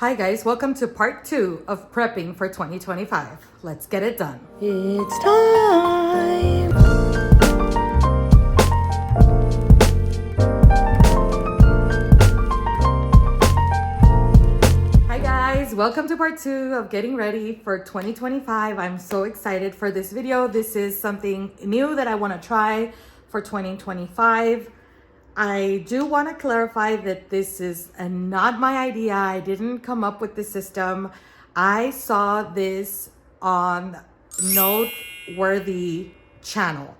Hi guys, welcome to part 2 of prepping for 2025. Let's get it done. It's time. Hi guys, welcome to part 2 of getting ready for 2025. I'm so excited for this video. This is something new that I want to try for 2025. I do want to clarify that this is not my idea. I didn't come up with the system. I saw this on Noteworthy channel.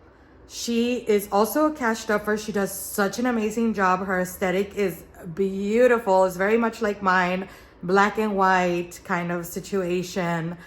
She is also a cash stuffer. She does such an amazing job. Her aesthetic is beautiful. It's very much like mine, black and white kind of situation.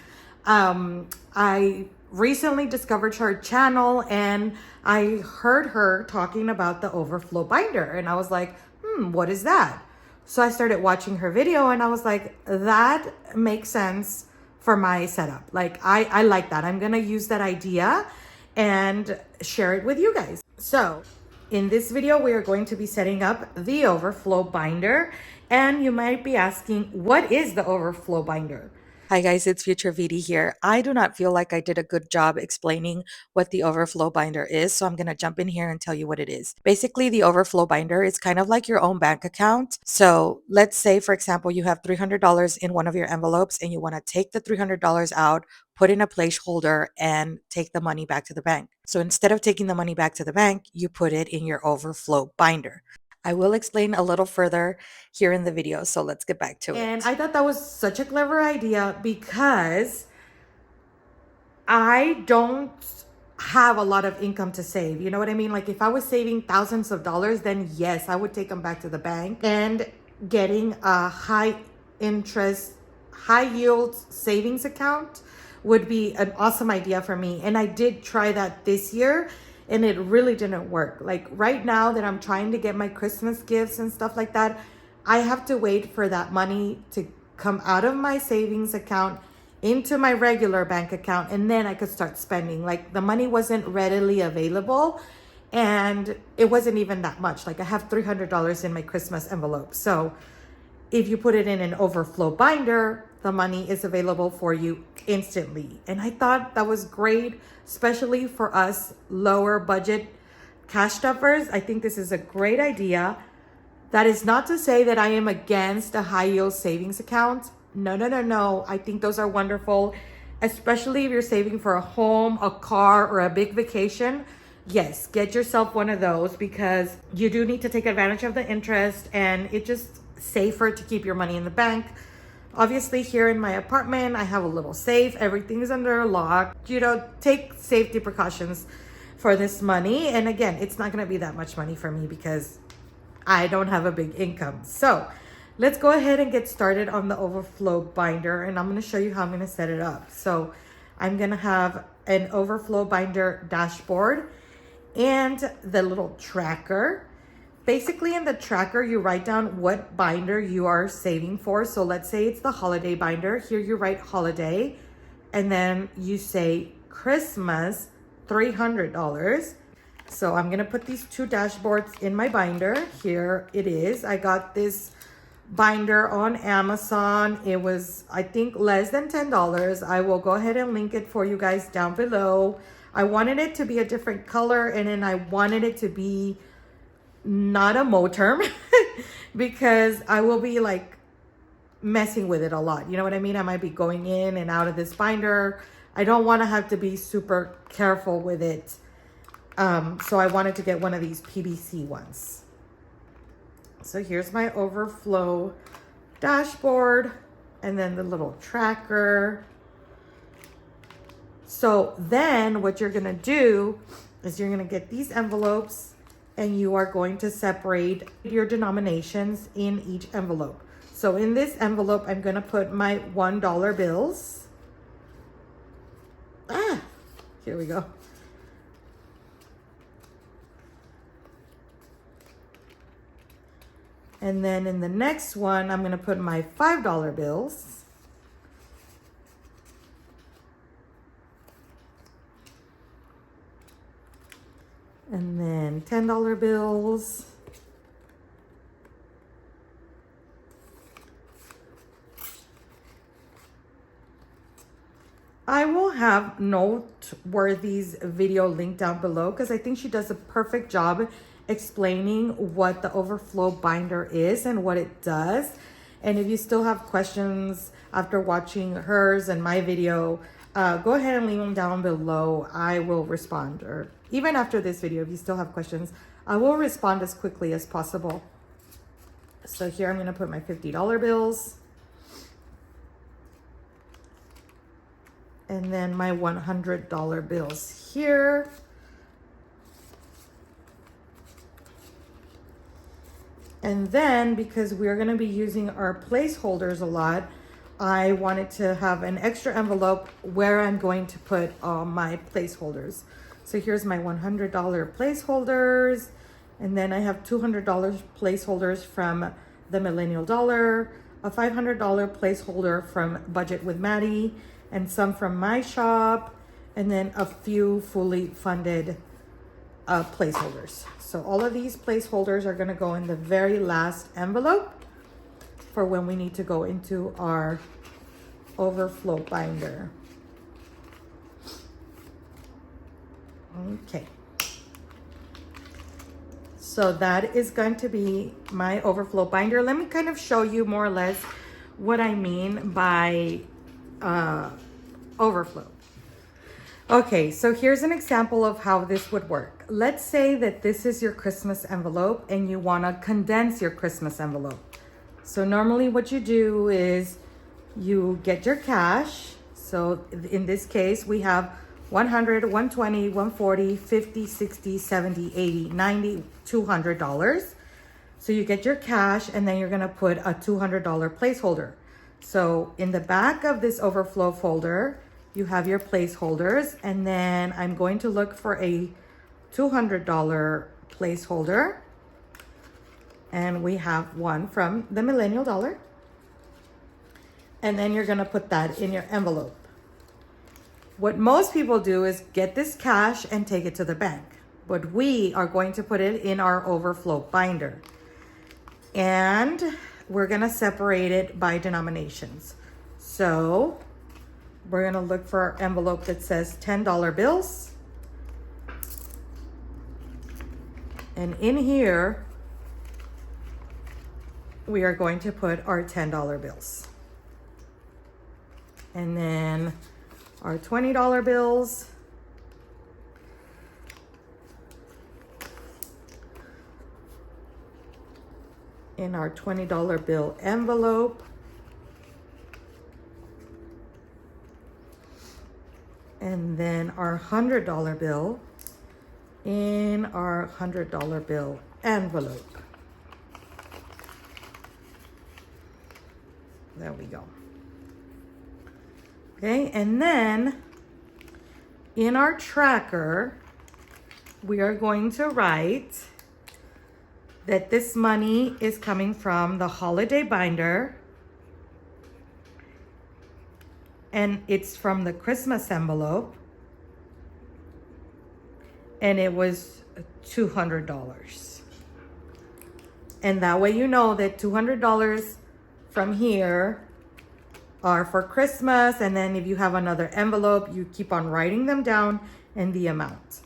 I recently discovered her channel and I heard her talking about the Overflow Binder and I was like, what is that? So I started watching her video and I was like, that makes sense for my setup. Like I like that. I'm gonna use that idea and share it with you guys. So in this video, we are going to be setting up the Overflow Binder. And you might be asking, what is the Overflow Binder? Hi guys, it's Future VD here. I do not feel like I did a good job explaining what the Overflow Binder is, so I'm going to jump in here and tell you what it is. Basically, the Overflow Binder is kind of like your own bank account. So let's say, for example, you have $300 in one of your envelopes and you want to take the $300 out, put in a placeholder, and take the money back to the bank. So instead of taking the money back to the bank, you put it in your Overflow Binder. I will explain a little further here in the video, so let's get back to it. And I thought that was such a clever idea because I don't have a lot of income to save. You know what I mean? Like if I was saving thousands of dollars, then yes, I would take them back to the bank. And getting a high interest, high yield savings account would be an awesome idea for me. And I did try that this year and it really didn't work. Like right now that I'm trying to get my Christmas gifts and stuff like that, I have to wait for that money to come out of my savings account into my regular bank account and then I could start spending. Like the money wasn't readily available and it wasn't even that much. Like I have $300 in my Christmas envelope. So if you put it in an Overflow Binder, the money is available for you instantly. And I thought that was great, especially for us lower budget cash stuffers. I think this is a great idea. That is not to say that I am against a high yield savings account. No. I think those are wonderful, especially if you're saving for a home, a car, or a big vacation. Yes, get yourself one of those because you do need to take advantage of the interest and it's just safer to keep your money in the bank. Obviously, here in my apartment, I have a little safe. Everything is under lock. You know, take safety precautions for this money. And again, it's not going to be that much money for me because I don't have a big income. So let's go ahead and get started on the Overflow Binder. And I'm going to show you how I'm going to set it up. So I'm going to have an Overflow Binder dashboard and the little tracker. Basically in the tracker, you write down what binder you are saving for. So let's say it's the holiday binder. Here you write holiday and then you say Christmas, $300. So I'm going to put these two dashboards in my binder. Here it is. I got this binder on Amazon. It was, I think, less than $10. I will go ahead and link it for you guys down below. I wanted it to be a different color and then I wanted it to be not a term because I will be like messing with it a lot. You know what I mean? I might be going in and out of this binder. I don't want to have to be super careful with it. So I wanted to get one of these PVC ones. So here's my Overflow dashboard and then the little tracker. So then what you're going to do is you're going to get these envelopes and you are going to separate your denominations in each envelope. So in this envelope, I'm going to put my $1 bills. Here we go. And then in the next one, I'm going to put my $5 bills. And then $10 bills. I will have Noteworthy's video linked down below because I think she does a perfect job explaining what the Overflow Binder is and what it does. And if you still have questions after watching hers and my video, go ahead and leave them down below. I will respond, or even after this video, if you still have questions, I will respond as quickly as possible. So here I'm going to put my $50 bills. And then my $100 bills here. And then, because we're going to be using our placeholders a lot, I wanted to have an extra envelope where I'm going to put all my placeholders. So here's my $100 placeholders. And then I have $200 placeholders from the Millennial Dollar, a $500 placeholder from Budget with Maddie, and some from my shop, and then a few fully funded placeholders. So all of these placeholders are going to go in the very last envelope for when we need to go into our Overflow Binder. Okay. So that is going to be my Overflow Binder. Let me kind of show you more or less what I mean by overflow. Okay, so here's an example of how this would work. Let's say that this is your Christmas envelope and you want to condense your Christmas envelope. So normally what you do is you get your cash. So in this case, we have 100, 120, 140, 50, 60, 70, 80, 90, $200. So you get your cash and then you're going to put a $200 placeholder. So in the back of this overflow folder, you have your placeholders, and then I'm going to look for a $200 placeholder. And we have one from the Millennial Dollar. And then you're going to put that in your envelope. What most people do is get this cash and take it to the bank. But we are going to put it in our Overflow Binder. And we're going to separate it by denominations. So we're going to look for our envelope that says $10 bills. And in here, we are going to put our $10 bills. And then our $20 bills. In our $20 bill envelope. And then our $100 bill in our $100 bill envelope. There we go. Okay, and then in our tracker, we are going to write that this money is coming from the holiday binder, and it's from the Christmas envelope, and it was $200. And that way you know that $200 from here are for Christmas, and then if you have another envelope, you keep on writing them down and the amount.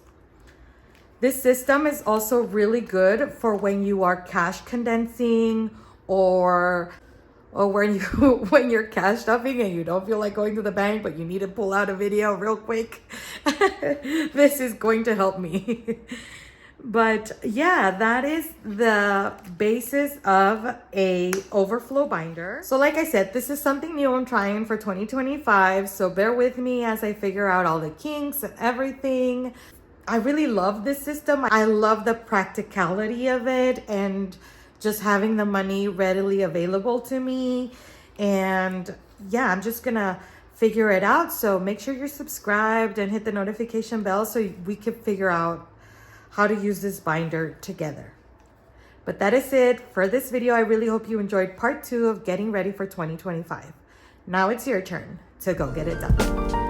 This system is also really good for when you are cash condensing or when you're cash stuffing and you don't feel like going to the bank, but you need to pull out a video real quick. This is going to help me. But yeah, that is the basis of a overflow binder. So like I said, this is something new I'm trying for 2025. So bear with me as I figure out all the kinks and everything. I really love this system. I love the practicality of it and just having the money readily available to me. And yeah, I'm just gonna figure it out. So make sure you're subscribed and hit the notification bell so we can figure out how to use this binder together. But that is it for this video. I really hope you enjoyed part 2 of getting ready for 2025. Now it's your turn to go get it done.